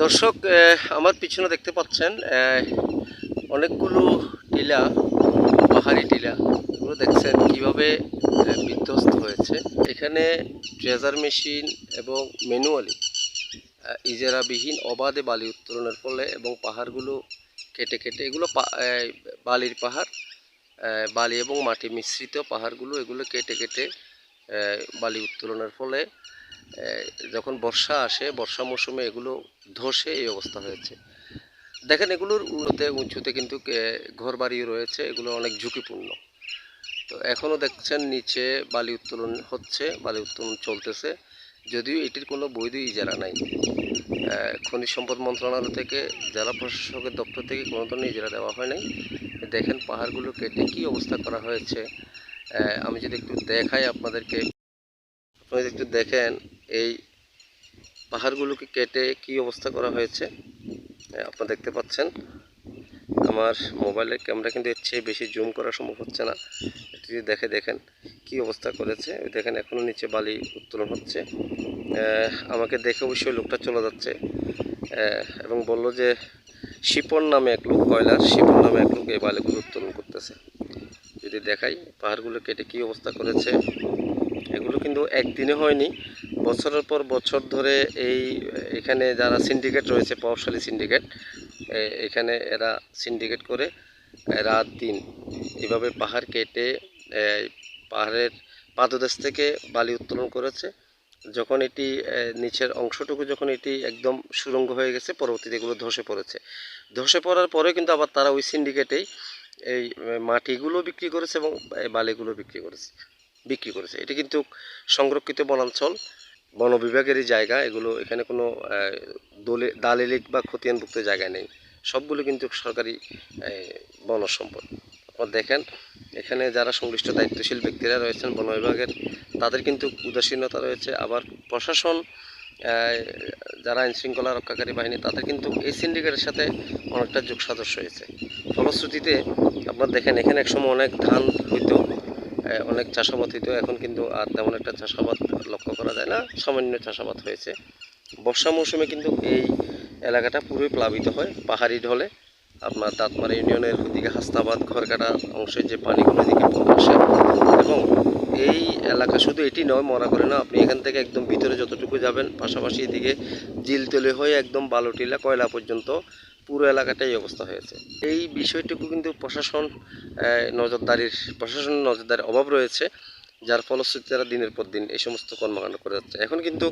দর্শক, আমার পিছনে দেখতে পাচ্ছেন অনেকগুলো টিলা, পাহাড়ি টিলা। এগুলো দেখছেন কিভাবে বিধ্বস্ত হয়েছে। এখানে ট্রেজার মেশিন এবং ম্যানুয়ালি ইজারাবিহীন অবাধে বালি উত্তোলনের ফলে এবং পাহাড়গুলো কেটে কেটে এগুলো বালির পাহাড়, বালি এবং মাটি মিশ্রিত পাহাড়গুলো, এগুলো কেটে কেটে বালি উত্তোলনের ফলে যখন বর্ষা আসে, বর্ষা মৌসুমে এগুলো ধসে এই অবস্থা হয়েছে। দেখেন এগুলোর উঁচুতে কিন্তু ঘর বাড়িও রয়েছে, এগুলো অনেক ঝুঁকিপূর্ণ। তো এখনও দেখছেন নিচে বালি উত্তোলন হচ্ছে, বালি উত্তোলন চলতেছে, যদিও এটির কোনো বৈধ ইজারা নাই। খনিজ সম্পদ মন্ত্রণালয় থেকে, জেলা প্রশাসকের দপ্তর থেকে কোনো ধরনের ইজারা দেওয়া হয় নাই। দেখেন পাহাড়গুলো কেটে কী অবস্থা করা হয়েছে। আমি যদি একটু দেখাই আপনাদেরকে, আপনি যদি একটু দেখেন এই পাহাড়গুলোকে কেটে কী অবস্থা করা হয়েছে। আপনারা দেখতে পাচ্ছেন, আমার মোবাইলের ক্যামেরা কিন্তু এর চেয়ে বেশি জুম করা সম্ভব হচ্ছে না। এটি দেখেন কি অবস্থা করেছে। ওই দেখেন এখনও নিচে বালি উত্তোলন হচ্ছে। আমাকে দেখে অবশ্যই লোকটা চলে যাচ্ছে এবং বলল যে শিপন নামে এক লোক, কয়লার শিপন নামে এক লোক এই বালিগুলো উত্তোলন করতেছে। যদি দেখাই পাহাড়গুলো কেটে কি অবস্থা করেছে। এগুলো কিন্তু একদিনে হয়নি, বছরের পর বছর ধরে এখানে যারা সিন্ডিকেট রয়েছে, প্রভাবশালী সিন্ডিকেট, এখানে এরা সিন্ডিকেট করে রাত দিন এভাবে পাহাড় কেটে পাহাড়ের পাদদেশ থেকে বালি উত্তোলন করেছে। যখন এটি নিচের অংশটুকু যখন এটি একদম সুড়ঙ্গ হয়ে গেছে, পরবর্তীতে এগুলো ধসে পড়েছে। ধসে পড়ার পরে কিন্তু আবার তারা ওই সিন্ডিকেটেই এই মাটিগুলো বিক্রি করেছে এবং বালিগুলো বিক্রি করেছে। এটি কিন্তু সংরক্ষিত বনাঞ্চল, বন বিভাগেরই জায়গা এগুলো। এখানে কোনো দালিলিক বা খতিয়ানভুক্ত জায়গা নেই, সবগুলো কিন্তু সরকারি বন সম্পদ। আপনারা দেখেন এখানে যারা সংশ্লিষ্ট দায়িত্বশীল ব্যক্তিরা রয়েছেন বন বিভাগের, তাদের কিন্তু উদাসীনতা রয়েছে। আবার প্রশাসন, যারা আইনশৃঙ্খলা রক্ষাকারী বাহিনী, তাদের কিন্তু এই সিন্ডিকেটের সাথে অনেকটা যোগ সাদস্য হয়েছে। ফলশ্রুতিতে আপনারা দেখেন এখানে একসময় অনেক ধান হইতো, অনেক চাষাবাদ হইতো, এখন কিন্তু আর তেমন একটা চাষাবাদ লক্ষ্য করা যায় না, সামান্য চাষাবাদ হয়েছে। বর্ষা মৌসুমে কিন্তু এই এলাকাটা পুরোই প্লাবিত হয় পাহাড়ি ঢলে। আপনার দাঁতমারা ইউনিয়নের ওদিকে হাস্তাবাদ ঘরকাটা অংশের যে পানিগুলো এদিকে আসে, এবং এই এলাকা শুধু এটি নয়, মরা করে না, আপনি এখান থেকে একদম ভিতরে যতটুকু যাবেন, পাশাপাশি এদিকে জিলতলি হয়ে একদম বালুটিলা কয়লা পর্যন্ত পুরো এলাকাটাই এই অবস্থা হয়েছে। এই বিষয়টুকু কিন্তু প্রশাসনের নজরদারির অভাব রয়েছে, যার ফলশ্রুতিতে তারা দিনের পর দিন এই সমস্ত কর্মকাণ্ড করে যাচ্ছে। এখন কিন্তু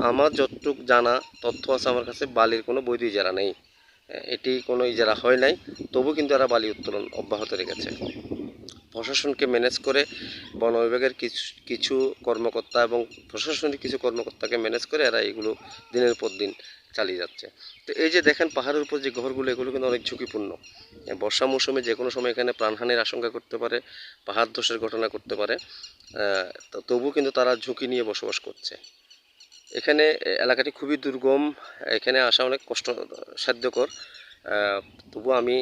আমার যতটুকু জানা তথ্য আছে আমার কাছে, বালির কোনো বৈধ ইজারা নেই, এটি কোনো ইজারা হয় নাই, তবু কিন্তু এরা বালি উত্তোলন অব্যাহত রেখেছে। প্রশাসনকে ম্যানেজ করে, বন বিভাগের কিছু কর্মকর্তা এবং প্রশাসনিক কিছু কর্মকর্তাকে ম্যানেজ করে এরা এগুলো দিনের পর দিন চালিয়ে যাচ্ছে। তো এই যে দেখেন পাহাড়ের উপর যে ঘরগুলো, এগুলো কিন্তু অনেক ঝুঁকিপূর্ণ। বর্ষা মৌসুমে যে কোনো সময় এখানে প্রাণহানির আশঙ্কা করতে পারে, পাহাড় ধসের ঘটনা করতে পারে, তবু কিন্তু তারা ঝুঁকি নিয়ে বসবাস করছে। এখানে এলাকাটি খুবই দুর্গম, এখানে আসা অনেক কষ্টসাধ্যকর। তবু আমি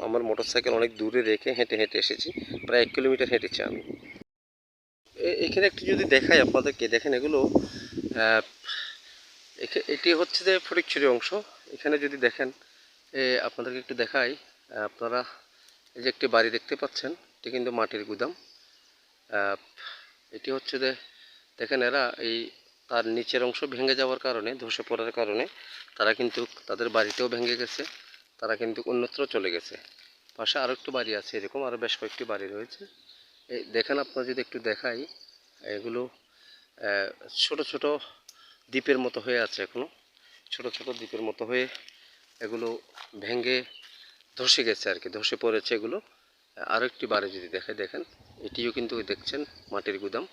আমার মোটরসাইকেল অনেক দূরে রেখে হেঁটে হেঁটে এসেছি, প্রায় 1 কিলোমিটার হেঁটেছি আমি। এখানে একটু যদি দেখাই আপনাদেরকে, দেখেন এগুলো এটি হচ্ছে যে ফটিকছড়ি অংশ। এখানে যদি দেখেন, আপনাদেরকে একটু দেখাই, আপনারা এই যে একটি বাড়ি দেখতে পাচ্ছেন, এটি কিন্তু মাটির গুদাম। এটি হচ্ছে যে দেখেন এরা তার নিচের অংশ ভেঙে যাওয়ার কারণে, ধসে পড়ার কারণে তারা কিন্তু তাদের বাড়িতেও ভেঙে গেছে, তারা কিন্তু অন্যত্র চলে গেছে। পাশে আরও একটু বাড়ি আছে, এরকম আরও বেশ কয়েকটি বাড়ি রয়েছে। এই দেখেন আপনারা যদি একটু দেখাই, এগুলো ছোট ছোট দ্বীপের মতো হয়ে আছে, এখনও ছোট ছোট দ্বীপের মতো হয়ে এগুলো ভেঙে ধসে গেছে আর কি, ধসে পড়েছে এগুলো। আরও একটি বাড়ি যদি দেখেন, এটিও কিন্তু দেখছেন মাটির গুদাম,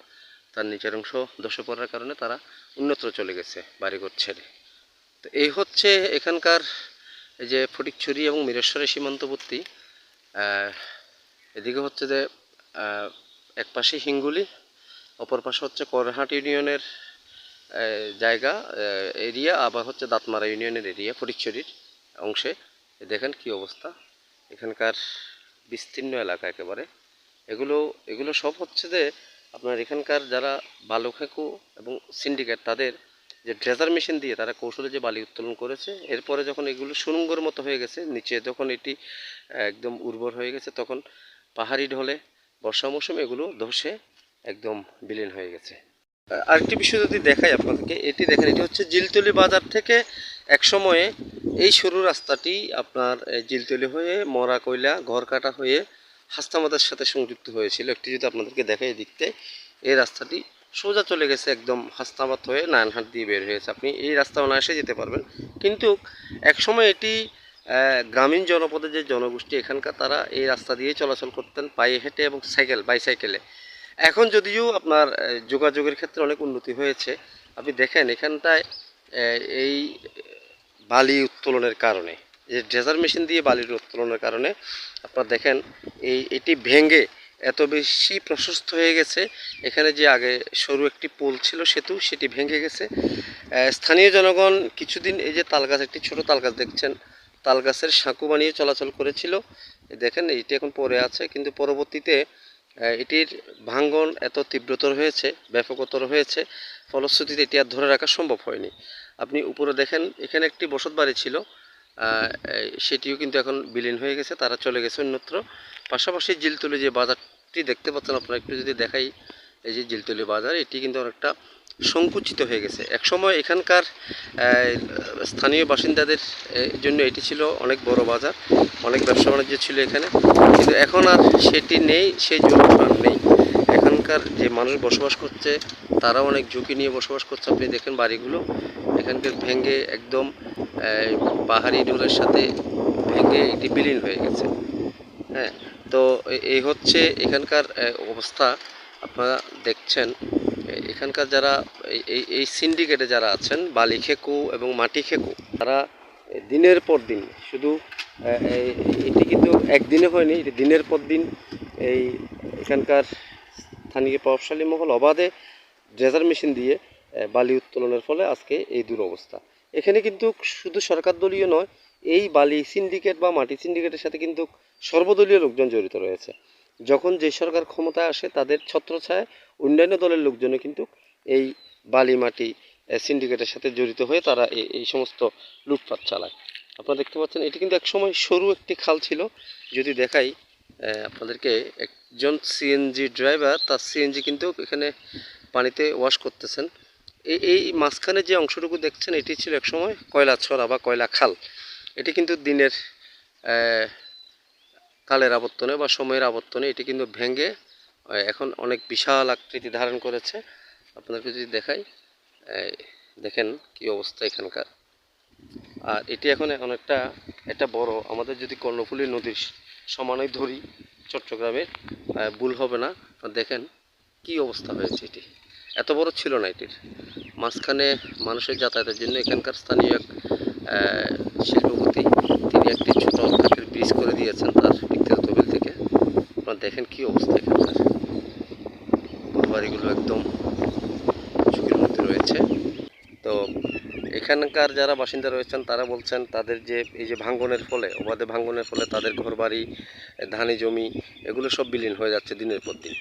তার নিচের অংশ ধসে পড়ার কারণে তারা অন্যত্র চলে গেছে বাড়িঘর ছেড়ে। তো এই হচ্ছে এখানকার এই যে ফটিকছড়ি এবং মিরেশ্বরের সীমান্তবর্তী। এদিকে হচ্ছে যে এক পাশে হিঙ্গুলি, অপর পাশে হচ্ছে করহাট ইউনিয়নের জায়গা, এরিয়া, আবার হচ্ছে দাঁতমারা ইউনিয়নের এরিয়া ফটিকছড়ির অংশে। দেখেন কি অবস্থা এখানকার বিস্তীর্ণ এলাকা একেবারে। এগুলো সব হচ্ছে যে আপনার এখানকার যারা বালুকাকু এবং সিন্ডিকেট, তাদের যে ড্রেজার মেশিন দিয়ে তারা কৌশলে যে বালি উত্তোলন করেছে, এরপরে যখন এগুলো সুড়ঙ্গের মতো হয়ে গেছে, নিচে যখন এটি একদম উর্বর হয়ে গেছে, তখন পাহাড়ি ঢলে বর্ষা মৌসুমে এগুলো ধসে একদম বিলীন হয়ে গেছে। আরেকটি বিষয় যদি দেখাই আপনাদেরকে, এটি দেখেন, এটি হচ্ছে জিলতলি বাজার থেকে এক সময়ে এই সরু রাস্তাটি আপনার জিলতলি হয়ে মরা কয়লা ঘরকাটা হয়ে হাস্তামাদের সাথে সংযুক্ত হয়েছিল। একটি যদি আপনাদেরকে দেখাই দিকতে, এই রাস্তাটি সোজা চলে গেছে একদম হাস্তাবাদ হয়ে নারায়ণহাট দিয়ে বের হয়েছে। আপনি এই রাস্তা অনায়াসে যেতে পারবেন, কিন্তু এক সময় এটি গ্রামীণ জনপদের যে জনগোষ্ঠী এখানকার, তারা এই রাস্তা দিয়ে চলাচল করতেন পায়ে হেঁটে এবং বাইসাইকেলে। এখন যদিও আপনার যোগাযোগের ক্ষেত্রে অনেক উন্নতি হয়েছে, আপনি দেখেন এখানটায় এই বালি উত্তোলনের কারণে, যে ড্রেজার মেশিন দিয়ে বালির উত্তোলনের কারণে আপনারা দেখেন এটি ভেঙে এত বেশি প্রশস্ত হয়ে গেছে। এখানে যে আগে সরু একটি পোল ছিল, সেতু, সেটি ভেঙে গেছে। স্থানীয় জনগণ কিছুদিন এই যে তালগাছ, একটি ছোট তালগাছ দেখছেন, তালগাছের সাঁকু বানিয়ে চলাচল করেছিল। দেখেন এইটি এখন পড়ে আছে, কিন্তু পরবর্তীতে এটির ভাঙ্গন এত তীব্রতর হয়েছে, ব্যাপকতর হয়েছে, ফলশ্রুতিতে এটি আর ধরে রাখা সম্ভব হয়নি। আপনি উপরে দেখেন, এখানে একটি বসত বাড়ি ছিল, সেটিও কিন্তু এখন বিলীন হয়ে গেছে, তারা চলে গেছে অন্যত্র। পাশাপাশি জিলতলি যে বাজারটি দেখতে পাচ্ছেন, আপনারা একটু যদি দেখাই, এই যে জিলতলি বাজার, এটি কিন্তু অনেকটা সংকুচিত হয়ে গেছে। একসময় এখানকার স্থানীয় বাসিন্দাদের জন্য এটি ছিল অনেক বড় বাজার, অনেক ব্যবসা বাণিজ্য ছিল এখানে, কিন্তু এখন আর সেটি নেই, সেই জন্য আর নেই। এখানকার যে মানুষ বসবাস করছে, তারাও অনেক ঝুঁকি নিয়ে বসবাস করছে। আপনি দেখেন বাড়িগুলো এখানকার ভেঙে একদম পাহাড়ি ঢোলের সাথে ভেঙে এটি বিলীন হয়ে গেছে। হ্যাঁ, তো এই হচ্ছে এখানকার অবস্থা। আপনারা দেখছেন এখানকার যারা এই সিন্ডিকেটে যারা আছেন, বালি খেকু এবং মাটি খেকু, তারা দিনের পর দিন, শুধু এটি কিন্তু একদিনে হয়নি, এটি দিনের পর দিন এই এখানকার স্থানীয় প্রভাবশালী মহল অবাধে ড্রেজার মেশিন দিয়ে বালি উত্তোলনের ফলে আজকে এই দুরবস্থা। এখানে কিন্তু শুধু সরকার দলীয় নয়, এই বালি সিন্ডিকেট বা মাটি সিন্ডিকেটের সাথে কিন্তু সর্বদলীয় লোকজন জড়িত রয়েছে। যখন যে সরকার ক্ষমতায় আসে, তাদের ছত্রছায়ায় অন্যান্য দলের লোকজনও কিন্তু এই বালি মাটি সিন্ডিকেটের সাথে জড়িত হয়ে তারা এই সমস্ত লুটপাট চালায়। আপনারা দেখতে পাচ্ছেন, এটি কিন্তু একসময় সরু একটি খাল ছিল। যদি দেখাই আপনাদেরকে, একজন সিএনজি ড্রাইভার, তার সিএনজি কিন্তু এখানে পানিতে ওয়াশ করতেছেন। এই মাঝখানে যে অংশটুকু দেখছেন, এটি ছিল একসময় কয়লা ছড়া বা কয়লা খাল। এটি কিন্তু দিনের কালের আবর্তনে বা সময়ের আবর্তনে এটি কিন্তু ভেঙে এখন অনেক বিশাল আকৃতি ধারণ করেছে। আপনাদেরকে যদি দেখাই, দেখেন কি অবস্থা এখানকার। আর এটি এখন অনেকটা, এটা বড়, আমাদের যদি কর্ণফুলী নদীর সমানই ধরি চট্টগ্রামের, ভুল হবে না। দেখেন কি অবস্থা হয়েছে, এটি এত বড় ছিল না। এটির মাঝখানে মানুষের যাতায়াতের জন্য এখানকার স্থানীয় এক শিল্পপতি, তিনি একটি ছোট কাঠের ব্রিজ করে দিয়েছেন তার ব্যক্তিগত তহবিল থেকে। আপনারা দেখেন কি অবস্থা এখানকার, ঘরবাড়িগুলো একদম ঝুঁকির মধ্যে রয়েছে। তো এখানকার যারা বাসিন্দা রয়েছেন, তারা বলছেন তাদের যে এই যে ভাঙ্গনের ফলে, অবাধে ভাঙ্গনের ফলে তাদের ঘরবাড়ি, ধানি জমি, এগুলো সব বিলীন হয়ে যাচ্ছে দিনের পর দিন,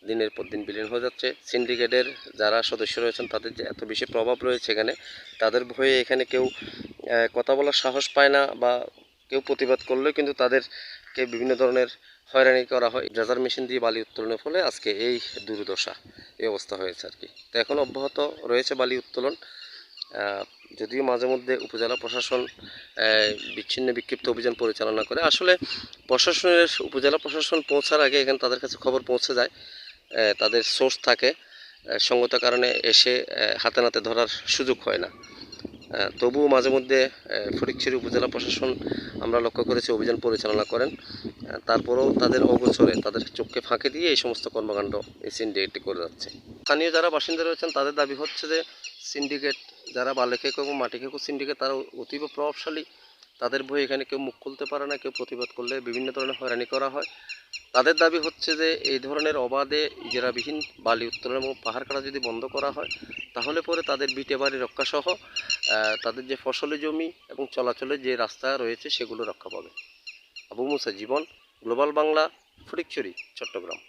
দিনের পর দিন বিলীন হয়ে যাচ্ছে। সিন্ডিকেটের যারা সদস্য রয়েছেন, তাদের যে এত বেশি প্রভাব রয়েছে এখানে, তাদের ভয়ে এখানে কেউ কথা বলার সাহস পায় না, বা কেউ প্রতিবাদ করলেও কিন্তু তাদেরকে বিভিন্ন ধরনের হয়রানি করা হয়। ড্রেজার মেশিন দিয়ে বালি উত্তোলনের ফলে আজকে এই দুর্দশা, এই অবস্থা হয়েছে আর কি। তো এখন অব্যাহত রয়েছে বালি উত্তোলন, যদিও মাঝে মধ্যে উপজেলা প্রশাসন বিচ্ছিন্ন বিক্ষিপ্ত অভিযান পরিচালনা করে। আসলে প্রশাসনের, উপজেলা প্রশাসন পৌঁছার আগে এখানে তাদের কাছে খবর পৌঁছে যায়, তাদের সোর্স থাকে, সঙ্গত কারণে এসে হাতে নাতে ধরার সুযোগ হয় না। তবুও মাঝে মধ্যে ফটিকছড়ি উপজেলা প্রশাসন আমরা লক্ষ্য করেছি অভিযান পরিচালনা করেন। তারপরেও তাদের অগোচরে, তাদের চোখকে ফাঁকি দিয়ে এই সমস্ত কর্মকাণ্ড এই সিন্ডিকেটটি করে যাচ্ছে। স্থানীয় যারা বাসিন্দা রয়েছেন, তাদের দাবি হচ্ছে যে সিন্ডিকেট, যারা বালি খেকো এবং মাটি খেকো সিন্ডিকেট, তারা অতীব প্রভাবশালী। তাদের ভয়ে এখানে কেউ মুখ খুলতে পারে না, কেউ প্রতিবাদ করলে বিভিন্ন ধরনের হয়রানি করা হয়। তাদের দাবি হচ্ছে যে এই ধরনের অবাধে ইজারাবিহীন বালি উত্তোলন এবং পাহাড় কাটা যদি বন্ধ করা হয়, তাহলে পরে তাদের ভিটে বাড়ি রক্ষাসহ তাদের যে ফসলি জমি এবং চলাচলের যে রাস্তা রয়েছে, সেগুলো রক্ষা পাবে। আবু মুসা জীবন, গ্লোবাল বাংলা, ফটিকছড়ি, চট্টগ্রাম।